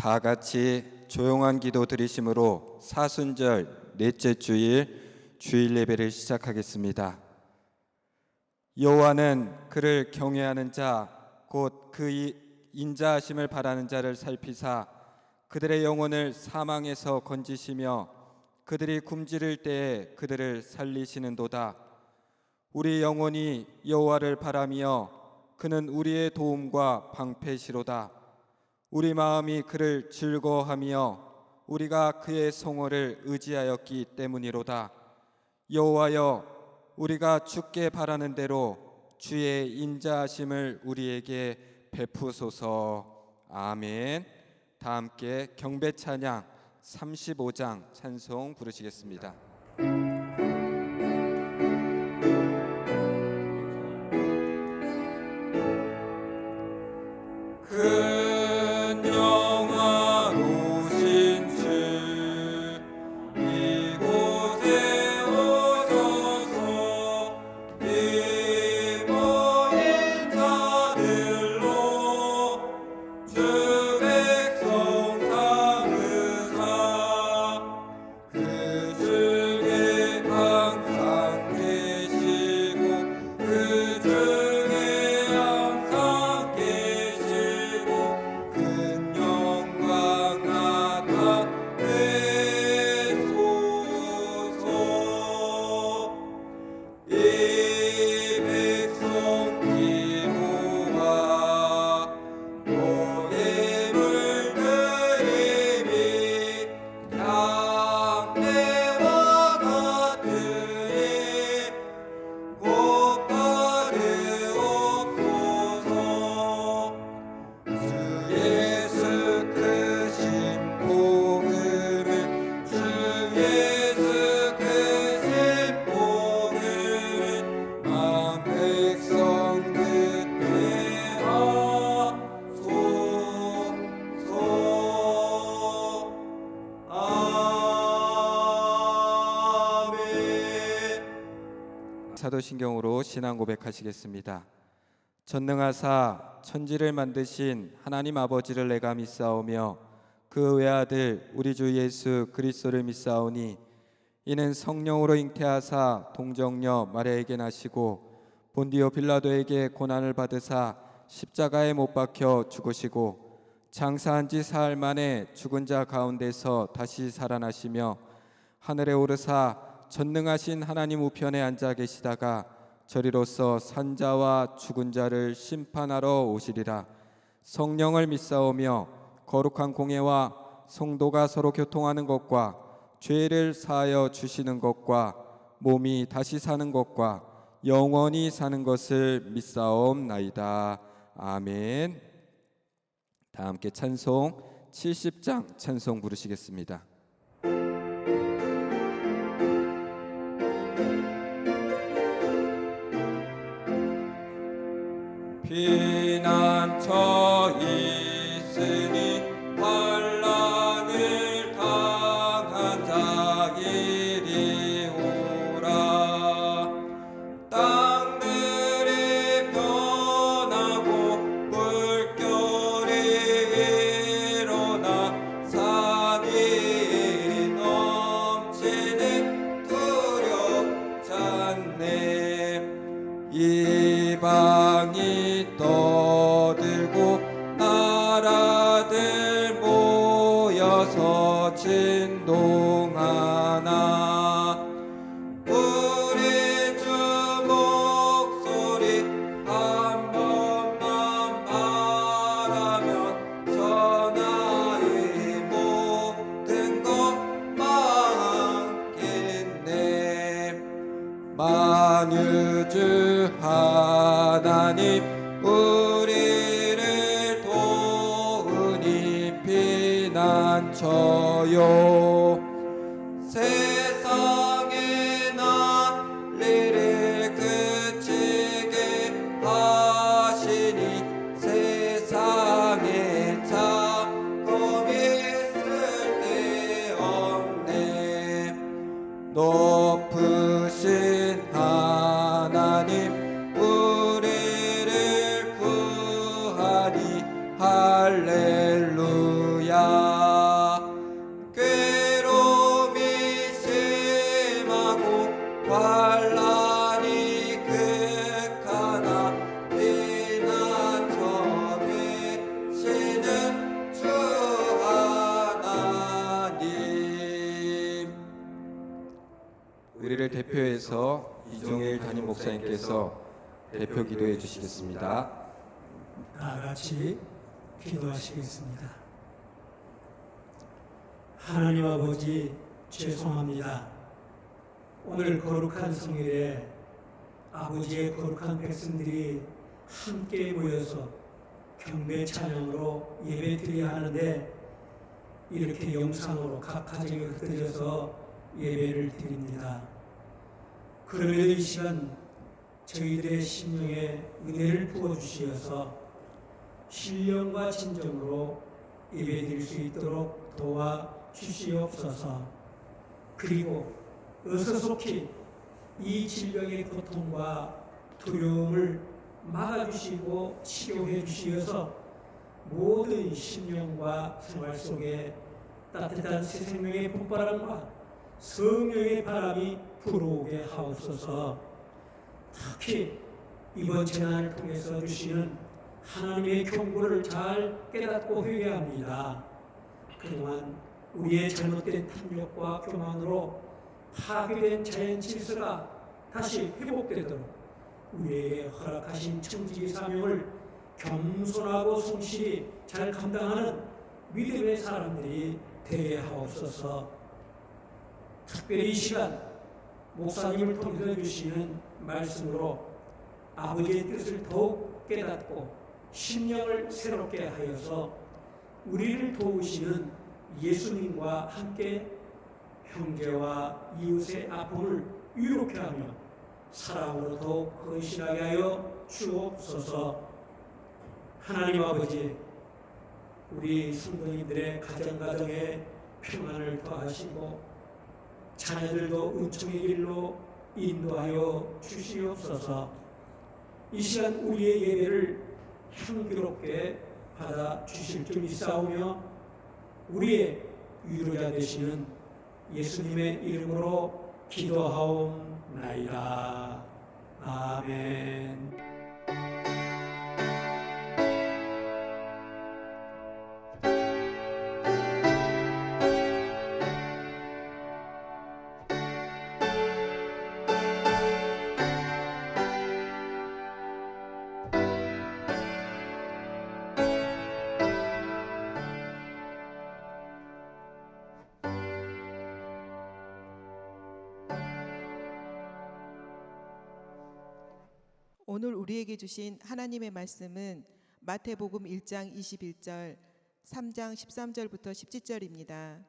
다 같이 조용한 기도 드리심으로 사순절 넷째 주일 주일 예배를 시작하겠습니다. 여호와는 그를 경외하는 자 곧 그 인자하심을 바라는 자를 살피사 그들의 영혼을 사망에서 건지시며 그들이 굶주릴 때에 그들을 살리시는도다. 우리 영혼이 여호와를 바라며 그는 우리의 도움과 방패시로다. 우리 마음이 그를 즐거워하며 우리가 그의 성호를 의지하였기 때문이로다. 여호와여, 우리가 주께 바라는 대로 주의 인자하심을 우리에게 베푸소서. 아멘. 다 함께 경배 찬양 35장 찬송 부르시겠습니다. 사도신경으로 신앙 고백하시겠습니다. 전능하사 천지를 만드신 하나님 아버지를 내가 믿사오며 그 외아들 우리 주 예수 그리스도를 믿사오니 이는 성령으로 잉태하사 동정녀 마리아에게 나시고 본디오 빌라도에게 고난을 받으사 십자가에 못 박혀 죽으시고 장사한 지 사흘 만에 죽은 자 가운데서 다시 살아나시며 하늘에 오르사 전능하신 하나님 우편에 앉아 계시다가 저리로서 산자와 죽은 자를 심판하러 오시리라. 성령을 믿사오며 거룩한 공예와 성도가 서로 교통하는 것과 죄를 사하여 주시는 것과 몸이 다시 사는 것과 영원히 사는 것을 믿사옵나이다. 아멘. 다 함께 찬송 70장 찬송 부르시겠습니다. 피난처 있으니 환난을 당한 자 이리 오라. 땅들이 변하고 물결이 일어나 산이 넘치니 두렵잖네. 이방이 떠들고 나라들 모여서 진동하나 우리 주 목소리 한 번만 말하면 전하의 모든 것 망하겠네. 만유주 하나님 우리를 도우니 피난처요. 세상의 난리를 그치게 하시니 세상에 작업이 쓸데없네. 높으신 하나님 우리를 구하니 할렐루야. 할렐루야. 괴로움이 심하고 환난이 극하나 피난처 되시는 주 하나님. 우리를 대표해서 이종일 담임 목사님께서 대표 기도해 주시겠습니다. 다 같이 기도하시겠습니다. 하나님 아버지, 죄송합니다. 오늘 거룩한 성일에 아버지의 거룩한 백성들이 함께 모여서 경배 찬양으로 예배 드려야 하는데 이렇게 영상으로 각 가정에 흩어져서 예배를 드립니다. 그러면 이 시간 저희들의 심령에 은혜를 부어주시어서 신령과 진정으로 예배드릴 수 있도록 도와주시옵소서. 그리고 어서속히 이 질병의 고통과 두려움을 막아주시고 치료해 주시어서 모든 심령과 생활 속에 따뜻한 새 생명의 폭발함과 성령의 바람이 불어오게 하옵소서. 특히 이번 재난을 통해서 주시는 하나님의 경고를 잘 깨닫고 회개합니다. 그동안 우리의 잘못된 탐욕과 교만으로 파괴된 자연 질서가 다시 회복되도록 우리에게 허락하신 청지기 사명을 겸손하고 성실히 잘 감당하는 믿음의 사람들이 되게 하옵소서. 특별히 이 시간 목사님을 통해서 주시는 말씀으로 아버지의 뜻을 더욱 깨닫고 심령을 새롭게 하여서 우리를 도우시는 예수님과 함께 형제와 이웃의 아픔을 유롭게 하며 사랑으로 더욱 헌신하게 하여 주옵소서. 하나님 아버지, 우리 성도님들의 가정가정에 평안을 더하시고 자녀들도 은총의 길로 인도하여 주시옵소서. 이 시간 우리의 예배를 향기롭게 받아 주실 줄 믿사오며 우리의 위로자 되시는 예수님의 이름으로 기도하옵나이다. 아멘. 오늘 우리에게 주신 하나님의 말씀은 마태복음 1장 21절, 3장 13절부터 17절입니다.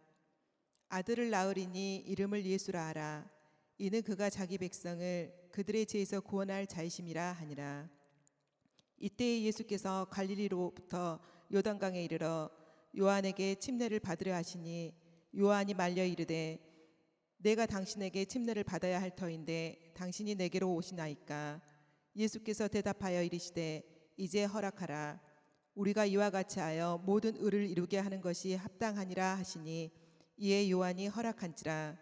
아들을 낳으리니 이름을 예수라 하라. 이는 그가 자기 백성을 그들의 죄에서 구원할 자이심이라 하니라. 이때에 예수께서 갈릴리로부터 요단강에 이르러 요한에게 침례를 받으려 하시니 요한이 말려 이르되 내가 당신에게 침례를 받아야 할 터인데 당신이 내게로 오시나이까. 예수께서 대답하여 이르시되 이제 허락하라. 우리가 이와 같이 하여 모든 의를 이루게 하는 것이 합당하니라 하시니 이에 요한이 허락한지라.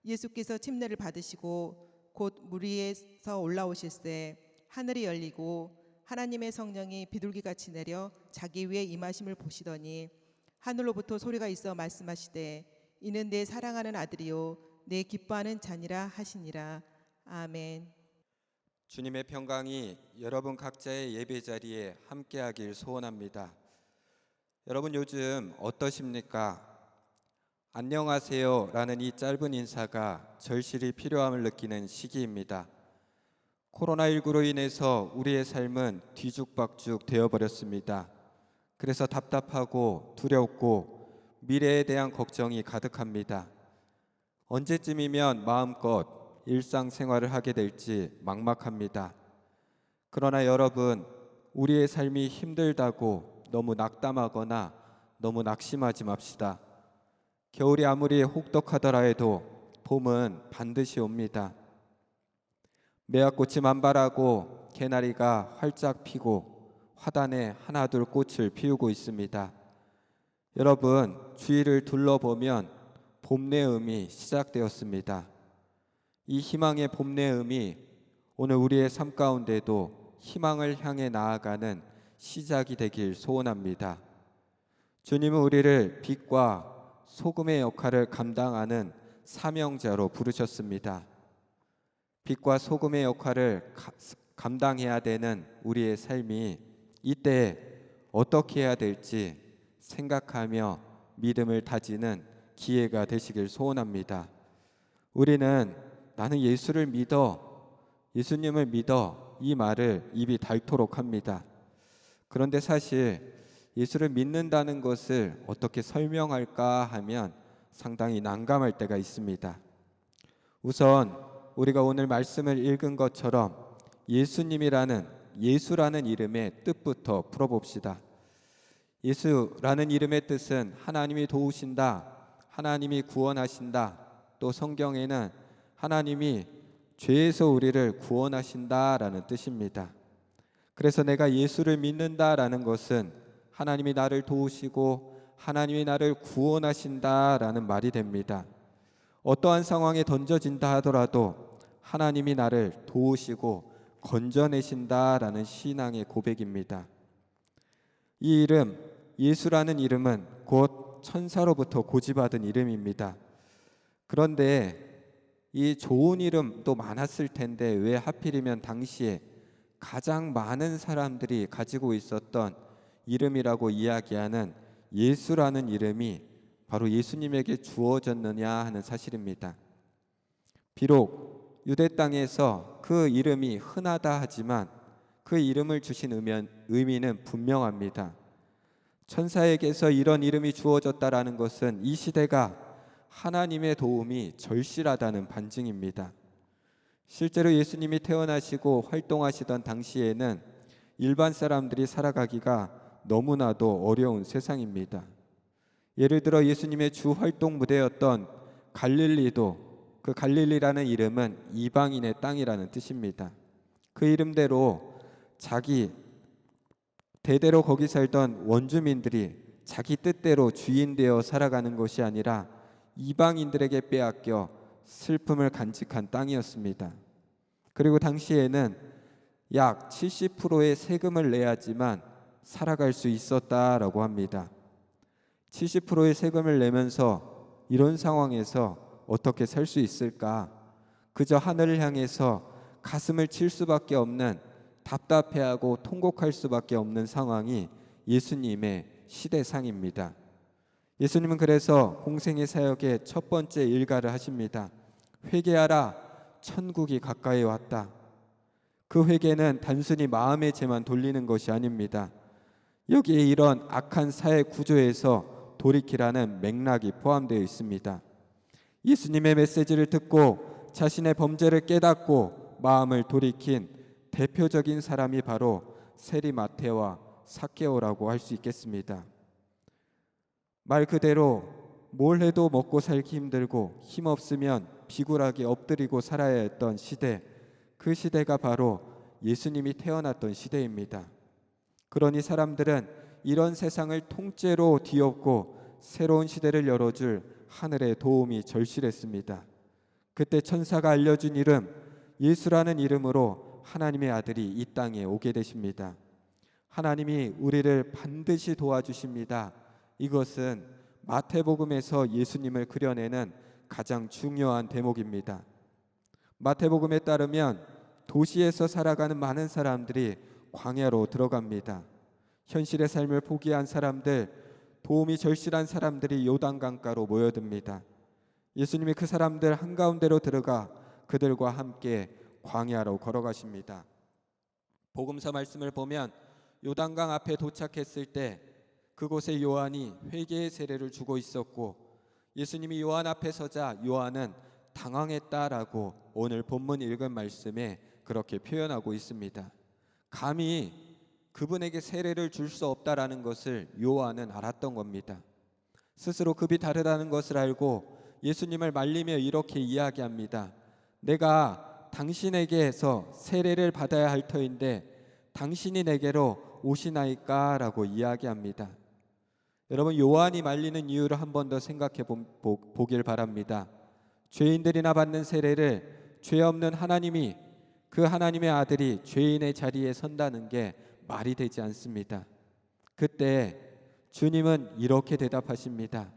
예수께서 침례를 받으시고 곧 물 위에서 올라오실새 하늘이 열리고 하나님의 성령이 비둘기같이 내려 자기 위에 임하심을 보시더니 하늘로부터 소리가 있어 말씀하시되 이는 내 사랑하는 아들이요 내 기뻐하는 자니라 하시니라. 아멘. 주님의 평강이 여러분 각자의 예배 자리에 함께하길 소원합니다. 여러분 요즘 어떠십니까? 안녕하세요 라는 이 짧은 인사가 절실히 필요함을 느끼는 시기입니다. 코로나19로 인해서 우리의 삶은 뒤죽박죽 되어버렸습니다. 그래서 답답하고 두렵고 미래에 대한 걱정이 가득합니다. 언제쯤이면 마음껏 일상생활을 하게 될지 막막합니다. 그러나 여러분, 우리의 삶이 힘들다고 너무 낙담하거나 너무 낙심하지 맙시다. 겨울이 아무리 혹독하더라 해도 봄은 반드시 옵니다. 매화꽃이 만발하고 개나리가 활짝 피고 화단에 하나둘 꽃을 피우고 있습니다. 여러분, 주위를 둘러보면 봄내음이 시작되었습니다. 이 희망의 봄내음이 오늘 우리의 삶 가운데도 희망을 향해 나아가는 시작이 되길 소원합니다. 주님은 우리를 빛과 소금의 역할을 감당하는 사명자로 부르셨습니다. 빛과 소금의 역할을 감당해야 되는 우리의 삶이 이때 어떻게 해야 될지 생각하며 믿음을 다지는 기회가 되시길 소원합니다. 우리는 나는 예수를 믿어, 예수님을 믿어 이 말을 입이 닳도록 합니다. 그런데 사실 예수를 믿는다는 것을 어떻게 설명할까 하면 상당히 난감할 때가 있습니다. 우선 우리가 오늘 말씀을 읽은 것처럼 예수라는 이름의 뜻부터 풀어봅시다. 예수라는 이름의 뜻은 하나님이 도우신다, 하나님이 구원하신다, 또 성경에는 하나님이 죄에서 우리를 구원하신다라는 뜻입니다. 그래서 내가 예수를 믿는다라는 것은 하나님이 나를 도우시고 하나님이 나를 구원하신다라는 말이 됩니다. 어떠한 상황에 던져진다 하더라도 하나님이 나를 도우시고 건져내신다라는 신앙의 고백입니다. 이 이름, 예수라는 이름은 곧 천사로부터 고지받은 이름입니다. 그런데 이 좋은 이름도 많았을 텐데 왜 하필이면 당시에 가장 많은 사람들이 가지고 있었던 이름이라고 이야기하는 예수라는 이름이 바로 예수님에게 주어졌느냐 하는 사실입니다. 비록 유대 땅에서 그 이름이 흔하다 하지만 그 이름을 주신 의미는 분명합니다. 천사에게서 이런 이름이 주어졌다라는 것은 이 시대가 하나님의 도움이 절실하다는 반증입니다. 실제로 예수님이 태어나시고 활동하시던 당시에는 일반 사람들이 살아가기가 너무나도 어려운 세상입니다. 예를 들어 예수님의 주 활동 무대였던 갈릴리도, 그 갈릴리라는 이름은 이방인의 땅이라는 뜻입니다. 그 이름대로 자기 대대로 거기 살던 원주민들이 자기 뜻대로 주인 되어 살아가는 것이 아니라 이방인들에게 빼앗겨 슬픔을 간직한 땅이었습니다. 그리고 당시에는 약 70%의 세금을 내야지만 살아갈 수 있었다라고 합니다. 70%의 세금을 내면서 이런 상황에서 어떻게 살 수 있을까? 그저 하늘을 향해서 가슴을 칠 수밖에 없는, 답답해하고 통곡할 수밖에 없는 상황이 예수님의 시대상입니다. 예수님은 그래서 공생의 사역의 첫 번째 일가를 하십니다. 회개하라, 천국이 가까이 왔다. 그 회개는 단순히 마음의 죄만 돌리는 것이 아닙니다. 여기에 이런 악한 사회 구조에서 돌이키라는 맥락이 포함되어 있습니다. 예수님의 메시지를 듣고 자신의 범죄를 깨닫고 마음을 돌이킨 대표적인 사람이 바로 세리 마태와 삭개오라고 할 수 있겠습니다. 말 그대로 뭘 해도 먹고 살기 힘들고 힘없으면 비굴하게 엎드리고 살아야 했던 시대, 그 시대가 바로 예수님이 태어났던 시대입니다. 그러니 사람들은 이런 세상을 통째로 뒤엎고 새로운 시대를 열어줄 하늘의 도움이 절실했습니다. 그때 천사가 알려준 이름, 예수라는 이름으로 하나님의 아들이 이 땅에 오게 되십니다. 하나님이 우리를 반드시 도와주십니다. 이것은 마태복음에서 예수님을 그려내는 가장 중요한 대목입니다. 마태복음에 따르면 도시에서 살아가는 많은 사람들이 광야로 들어갑니다. 현실의 삶을 포기한 사람들, 도움이 절실한 사람들이 요단강가로 모여듭니다. 예수님이 그 사람들 한가운데로 들어가 그들과 함께 광야로 걸어가십니다. 복음서 말씀을 보면 요단강 앞에 도착했을 때 그곳에 요한이 회개의 세례를 주고 있었고, 예수님이 요한 앞에 서자 요한은 당황했다라고 오늘 본문 읽은 말씀에 그렇게 표현하고 있습니다. 감히 그분에게 세례를 줄 수 없다라는 것을 요한은 알았던 겁니다. 스스로 급이 다르다는 것을 알고 예수님을 말리며 이렇게 이야기합니다. 내가 당신에게서 세례를 받아야 할 터인데 당신이 내게로 오시나이까라고 이야기합니다. 여러분, 요한이 말리는 이유를 한 번 더 생각해 보길 바랍니다. 죄인들이나 받는 세례를 죄 없는 하나님이, 그 하나님의 아들이 죄인의 자리에 선다는 게 말이 되지 않습니다. 그때 주님은 이렇게 대답하십니다.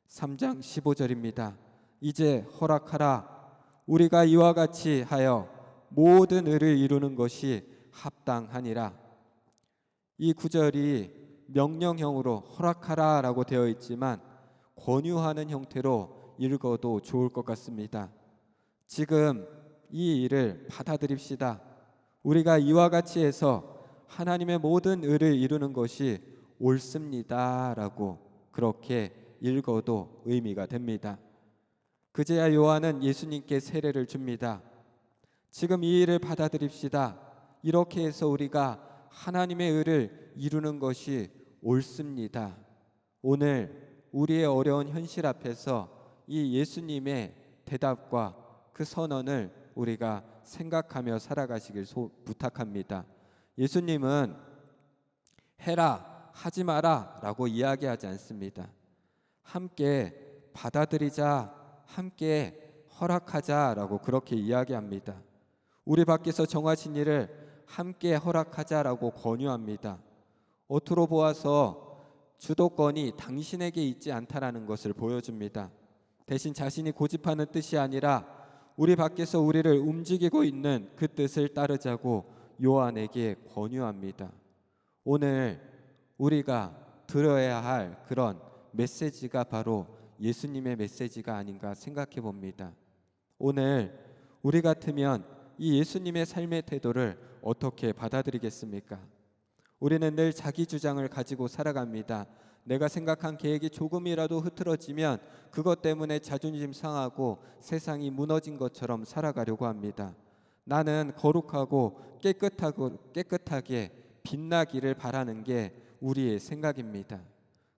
3장 15절입니다. 이제 허락하라. 우리가 이와 같이 하여 모든 의를 이루는 것이 합당하니라. 이 구절이 명령형으로 허락하라 라고 되어 있지만 권유하는 형태로 읽어도 좋을 것 같습니다. 지금 이 일을 받아들입시다. 우리가 이와 같이 해서 하나님의 모든 의를 이루는 것이 옳습니다 라고 그렇게 읽어도 의미가 됩니다. 그제야 요한은 예수님께 세례를 줍니다. 지금 이 일을 받아들입시다. 이렇게 해서 우리가 하나님의 의를 이루는 것이 옳습니다. 오늘 우리의 어려운 현실 앞에서 이 예수님의 대답과 그 선언을 우리가 생각하며 살아가시길 부탁합니다. 예수님은 해라, 하지 마라 라고 이야기하지 않습니다. 함께 받아들이자, 함께 허락하자라고 그렇게 이야기합니다. 우리 밖에서 정하신 일을 함께 허락하자라고 권유합니다. 겉으로 보아서 주도권이 당신에게 있지 않다라는 것을 보여줍니다. 대신 자신이 고집하는 뜻이 아니라 우리 밖에서 우리를 움직이고 있는 그 뜻을 따르자고 요한에게 권유합니다. 오늘 우리가 들어야 할 그런 메시지가 바로 예수님의 메시지가 아닌가 생각해 봅니다. 오늘 우리 같으면 이 예수님의 삶의 태도를 어떻게 받아들이겠습니까? 우리는 늘 자기 주장을 가지고 살아갑니다. 내가 생각한 계획이 조금이라도 흐트러지면 그것 때문에 자존심 상하고 세상이 무너진 것처럼 살아가려고 합니다. 나는 거룩하고 깨끗하게 빛나기를 바라는 게 우리의 생각입니다.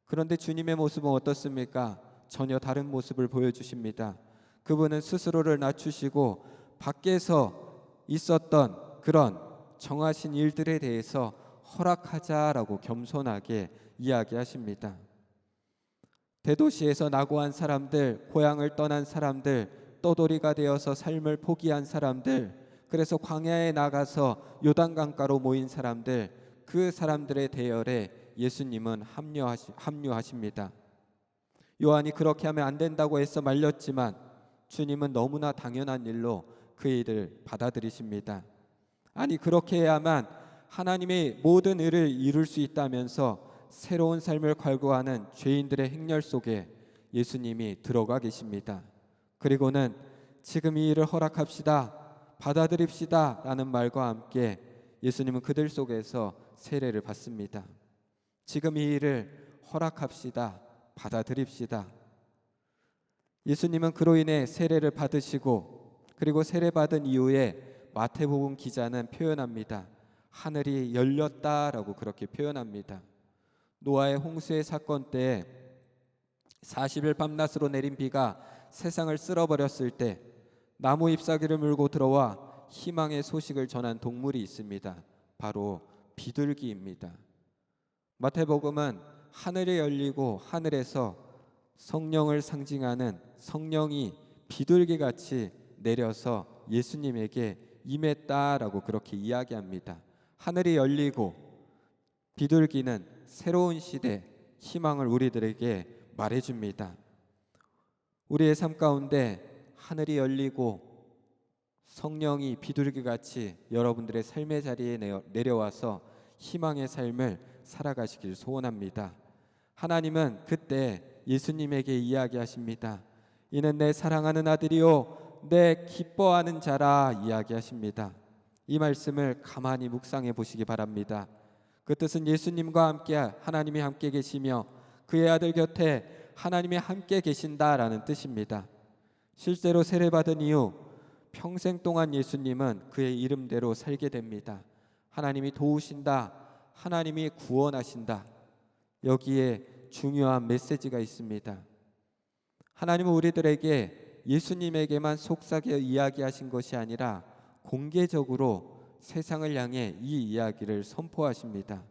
그런데 주님의 모습은 어떻습니까? 전혀 다른 모습을 보여주십니다. 그분은 스스로를 낮추시고 밖에서 있었던 그런 정하신 일들에 대해서 허락하자라고 겸손하게 이야기하십니다. 대도시에서 낙오한 사람들, 고향을 떠난 사람들, 떠돌이가 되어서 삶을 포기한 사람들, 그래서 광야에 나가서 요단강가로 모인 사람들, 그 사람들의 대열에 예수님은 합류하십니다. 요한이 그렇게 하면 안 된다고 해서 말렸지만 주님은 너무나 당연한 일로 그 일을 받아들이십니다. 아니, 그렇게 해야만 하나님의 모든 의를 이룰 수 있다면서 새로운 삶을 갈구하는 죄인들의 행렬 속에 예수님이 들어가 계십니다. 그리고는 지금 이 일을 허락합시다, 받아들입시다 라는 말과 함께 예수님은 그들 속에서 세례를 받습니다. 지금 이 일을 허락합시다, 받아들입시다. 예수님은 그로 인해 세례를 받으시고, 그리고 세례받은 이후에 마태복음 기자는 표현합니다. 하늘이 열렸다라고 그렇게 표현합니다. 노아의 홍수의 사건 때 40일 밤낮으로 내린 비가 세상을 쓸어버렸을 때 나무 잎사귀를 물고 들어와 희망의 소식을 전한 동물이 있습니다. 바로 비둘기입니다. 마태복음은 하늘이 열리고 하늘에서 성령을 상징하는 성령이 비둘기같이 내려서 예수님에게 임했다라고 그렇게 이야기합니다. 하늘이 열리고 비둘기는 새로운 시대 희망을 우리들에게 말해줍니다. 우리의 삶 가운데 하늘이 열리고 성령이 비둘기같이 여러분들의 삶의 자리에 내려와서 희망의 삶을 살아가시길 소원합니다. 하나님은 그때 예수님에게 이야기하십니다. 이는 내 사랑하는 아들이요 내 기뻐하는 자라 이야기하십니다. 이 말씀을 가만히 묵상해 보시기 바랍니다. 그 뜻은 예수님과 함께 하나님이 함께 계시며 그의 아들 곁에 하나님이 함께 계신다라는 뜻입니다. 실제로 세례받은 이후 평생 동안 예수님은 그의 이름대로 살게 됩니다. 하나님이 도우신다, 하나님이 구원하신다. 여기에 중요한 메시지가 있습니다. 하나님은 우리들에게 예수님에게만 속삭여 이야기하신 것이 아니라 공개적으로 세상을 향해 이 이야기를 선포하십니다.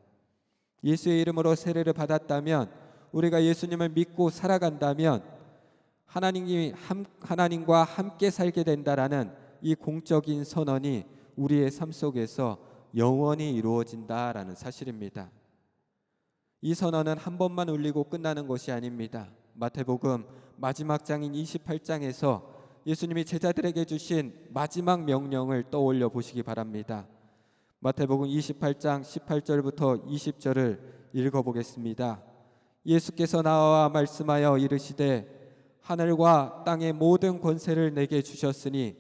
예수의 이름으로 세례를 받았다면, 우리가 예수님을 믿고 살아간다면 하나님과 함께 살게 된다라는 이 공적인 선언이 우리의 삶 속에서 영원히 이루어진다라는 사실입니다. 이 선언은 한 번만 울리고 끝나는 것이 아닙니다. 마태복음 마지막 장인 28장에서 예수님이 제자들에게 주신 마지막 명령을 떠올려 보시기 바랍니다. 마태복음 28장 18절부터 20절을 읽어보겠습니다. 예수께서 나와 말씀하여 이르시되 하늘과 땅의 모든 권세를 내게 주셨으니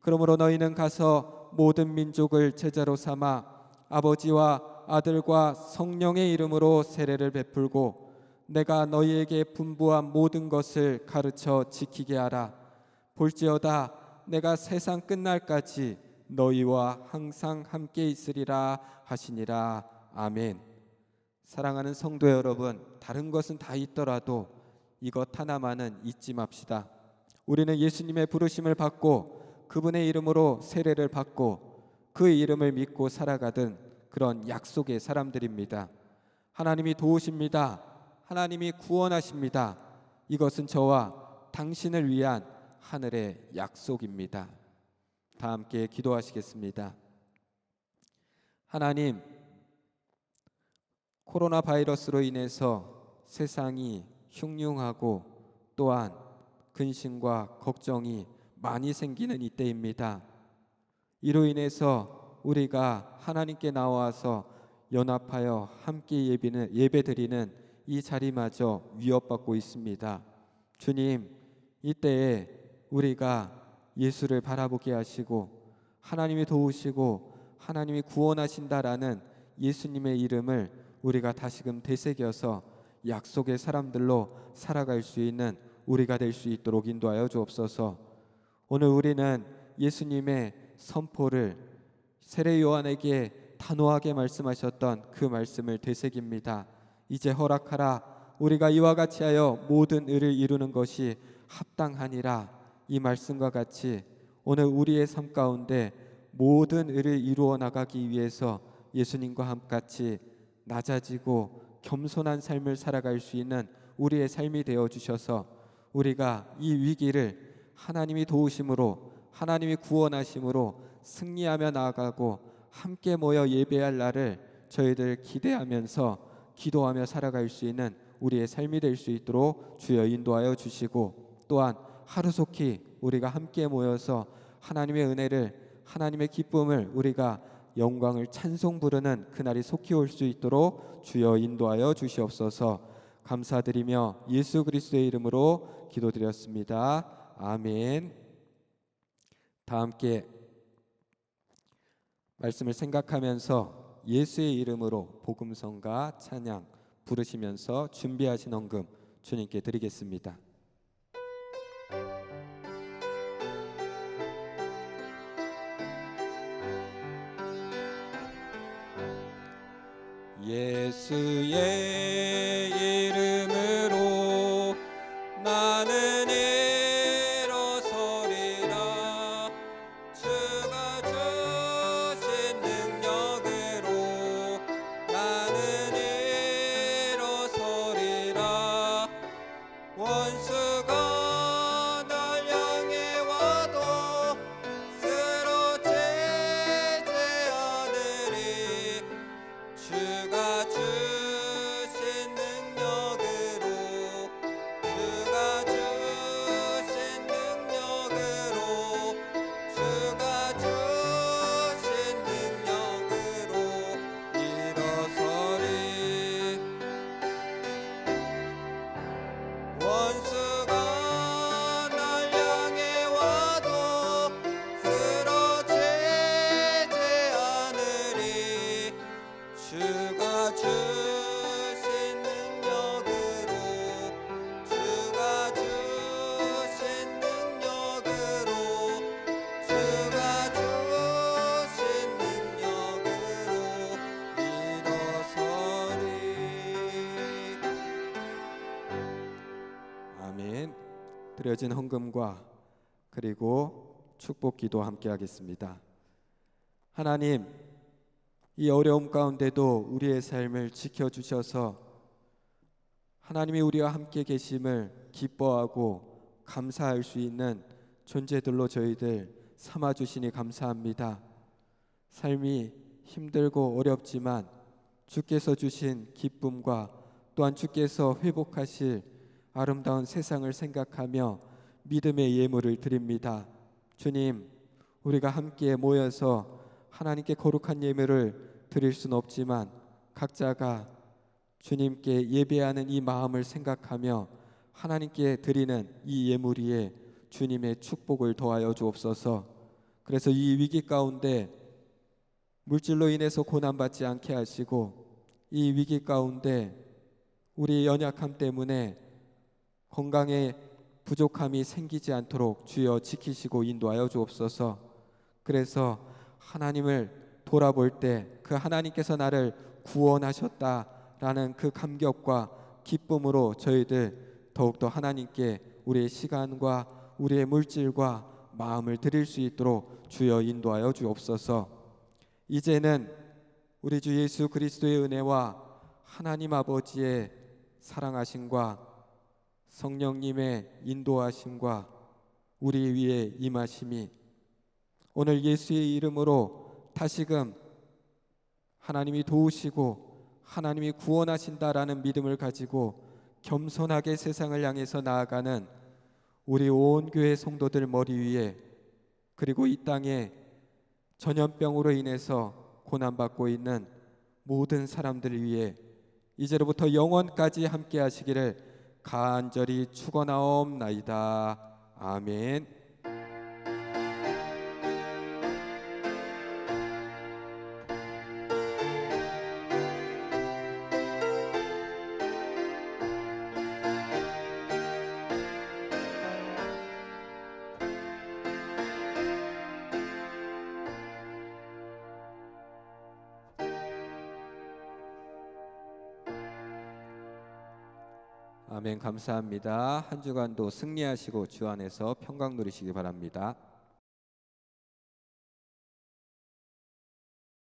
그러므로 너희는 가서 모든 민족을 제자로 삼아 아버지와 아들과 성령의 이름으로 세례를 베풀고 내가 너희에게 분부한 모든 것을 가르쳐 지키게 하라. 볼지어다 내가 세상 끝날까지 너희와 항상 함께 있으리라 하시니라. 아멘. 사랑하는 성도 여러분, 다른 것은 다 있더라도 이것 하나만은 잊지 맙시다. 우리는 예수님의 부르심을 받고 그분의 이름으로 세례를 받고 그 이름을 믿고 살아가던 그런 약속의 사람들입니다. 하나님이 도우십니다. 하나님이 구원하십니다. 이것은 저와 당신을 위한 하늘의 약속입니다. 다 함께 기도하시겠습니다. 하나님, 코로나 바이러스로 인해서 세상이 흉흉하고 또한 근심과 걱정이 많이 생기는 이때입니다. 이로 인해서 우리가 하나님께 나와서 연합하여 함께 예배드리는 이 자리마저 위협받고 있습니다. 주님, 이때에 우리가 예수를 바라보게 하시고 하나님이 도우시고 하나님이 구원하신다라는 예수님의 이름을 우리가 다시금 되새겨서 약속의 사람들로 살아갈 수 있는 우리가 될 수 있도록 인도하여 주옵소서. 오늘 우리는 예수님의 선포를 세례 요한에게 단호하게 말씀하셨던 그 말씀을 되새깁니다. 이제 허락하라. 우리가 이와 같이 하여 모든 의를 이루는 것이 합당하니라. 이 말씀과 같이 오늘 우리의 삶 가운데 모든 의를 이루어 나가기 위해서 예수님과 함같이 낮아지고 겸손한 삶을 살아갈 수 있는 우리의 삶이 되어 주셔서 우리가 이 위기를 하나님이 도우심으로 하나님이 구원하심으로 승리하며 나아가고 함께 모여 예배할 날을 저희들 기대하면서 기도하며 살아갈 수 있는 우리의 삶이 될 수 있도록 주여 인도하여 주시고 또한 하루속히 우리가 함께 모여서 하나님의 은혜를 하나님의 기쁨을 우리가 영광을 찬송 부르는 그날이 속히 올 수 있도록 주여 인도하여 주시옵소서. 감사드리며 예수 그리스도의 이름으로 기도드렸습니다. 아멘. 다 함께 말씀을 생각하면서 예수의 이름으로 복음성가 찬양 부르시면서 준비하신 헌금 주님께 드리겠습니다. 예수의 이름으로 나는 일어서리라. 주가 주신 능력으로 나는 일어서리라. 원수가 날 향해 와도 쓰러지지 않으리. 주가 주신 능력으로 주가 주신 능력으로 주가 주신 능력으로 일어서리. 원수가 날 향해 와도 쓰러지지 않으리. 주가 주신 능력으로 주가 주신 능력으로 주가 주신 능력으로 일어서리. 아멘. 드려진 헌금과 그리고 축복 기도 함께 하겠습니다. 하나님, 이 어려움 가운데도 우리의 삶을 지켜주셔서 하나님이 우리와 함께 계심을 기뻐하고 감사할 수 있는 존재들로 저희들 삼아주시니 감사합니다. 삶이 힘들고 어렵지만 주께서 주신 기쁨과 또한 주께서 회복하실 아름다운 세상을 생각하며 믿음의 예물을 드립니다. 주님, 우리가 함께 모여서 하나님께 거룩한 예물을 드릴 수는 없지만 각자가 주님께 예배하는 이 마음을 생각하며 하나님께 드리는 이 예물 위에 주님의 축복을 더하여 주옵소서. 그래서 이 위기 가운데 물질로 인해서 고난받지 않게 하시고, 이 위기 가운데 우리의 연약함 때문에 건강에 부족함이 생기지 않도록 주여 지키시고 인도하여 주옵소서. 그래서 하나님을 돌아볼 때 그 하나님께서 나를 구원하셨다라는 그 감격과 기쁨으로 저희들 더욱더 하나님께 우리의 시간과 우리의 물질과 마음을 드릴 수 있도록 주여 인도하여 주옵소서. 이제는 우리 주 예수 그리스도의 은혜와 하나님 아버지의 사랑하심과 성령님의 인도하심과 우리 위에 임하심이 오늘 예수의 이름으로 다시금 하나님이 도우시고 하나님이 구원하신다라는 믿음을 가지고 겸손하게 세상을 향해서 나아가는 우리 온 교회 성도들 머리 위에, 그리고 이 땅에 전염병으로 인해서 고난받고 있는 모든 사람들 위해 이제로부터 영원까지 함께 하시기를 간절히 축원하옵나이다. 아멘. 아멘. 감사합니다. 한 주간도 승리하시고 주 안에서 평강 누리시기 바랍니다.